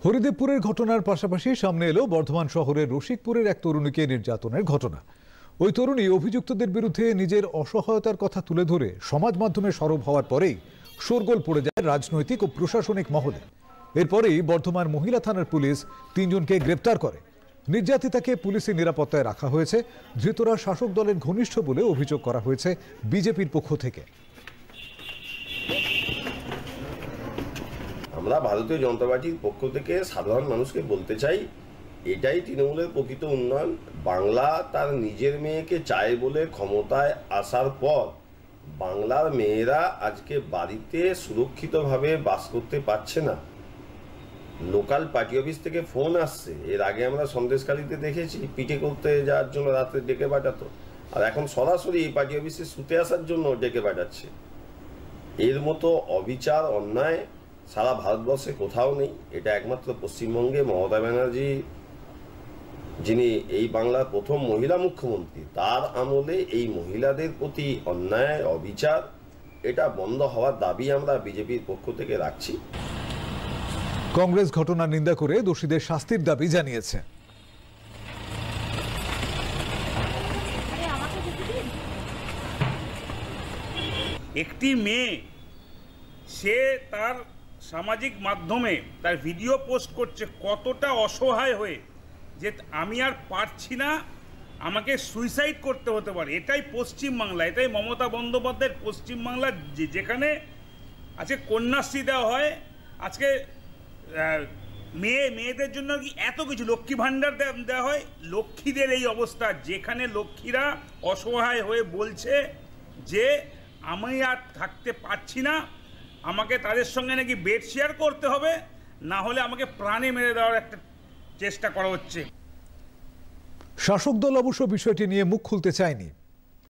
হরিদেবপুরের ঘটনার পাশাপাশি সামনে এলো বর্ধমান শহরের রসিকপুরের এক তরুণীকে নির্যাতনের ঘটনা। ওই তরুণী অভিযুক্তদের বিরুদ্ধে নিজের অসহায়তার কথা তুলে ধরে সমাজ মাধ্যমে সরব হওয়ার পরেই শোরগোল পড়ে যায় রাজনৈতিক ও প্রশাসনিক মহলে। এরপরেই বর্ধমান মহিলা থানার পুলিশ 3 জনকে গ্রেপ্তার করে। নির্যাতিতাকে পুলিশের নিরাপত্তায় রাখা হয়েছে। ধৃতরা শাসক দলের ঘনিষ্ঠ বলে অভিযোগ করা হয়েছে বিজেপির পক্ষ থেকে। আমরা ভারতীয় জনতা পার্টির পক্ষ থেকে সাধারণ মানুষকে বলতে চাই, এটাই তৃণমূলের প্রকৃত উন্নয়ন। বাংলা তার নিজের মেয়েকে চায় বলে ক্ষমতায় আসার পর বাংলার মেয়েরা আজকে বাড়িতে সুরক্ষিতভাবে বাস করতে পারছে না। লোকাল পার্টি অফিস থেকে ফোন আসছে। এর আগে আমরা সন্দেশখালীতে দেখেছি পিঠে করতে যাওয়ার জন্য রাতে ডেকে পাঠাতো, আর এখন সরাসরি এই পার্টি অফিসে শুতে আসার জন্য ডেকে পাঠাচ্ছে। এর মতো অবিচার অন্যায় সারা ভারতবর্ষে কোথাও নেই। এটা একমাত্র পশ্চিমবঙ্গে মমতা ব্যানার্জি, যিনি এই বাংলার প্রথম মহিলা মুখ্যমন্ত্রী, তার আমলে এই মহিলাদের প্রতি অন্যায় অবিচার এটা বন্ধ হওয়ার দাবি আমরা বিজেপির পক্ষ থেকে রাখছি। কংগ্রেস ঘটনার নিন্দা করে দোষীদের শাস্তির দাবি জানিয়েছে। একটি মেয়ে সে তার সামাজিক মাধ্যমে তার ভিডিও পোস্ট করছে কতটা অসহায় হয়ে, যে আমি আর পারছি না, আমাকে সুইসাইড করতে হতে পারে। এটাই পশ্চিমবাংলা, এটাই মমতা বন্দ্যোপাধ্যায়ের পশ্চিমবাংলা, যেখানে আজকে কন্যাশ্রী দেওয়া হয়, আজকে মেয়েদের জন্য কি এত কিছু, লক্ষ্মী ভাণ্ডার দেওয়া হয়। লক্ষ্মীদের এই অবস্থা, যেখানে লক্ষ্মীরা অসহায় হয়ে বলছে যে আমি আর থাকতে পারছি না, আমাকে তাদের সঙ্গে নাকি বেড শেয়ার করতে হবে, না হলে আমাকে প্রাণে মেরে দেওয়ার একটা চেষ্টা করা হচ্ছে। শাসক দল অবশ্য বিষয়টি নিয়ে মুখ খুলতে চায়নি।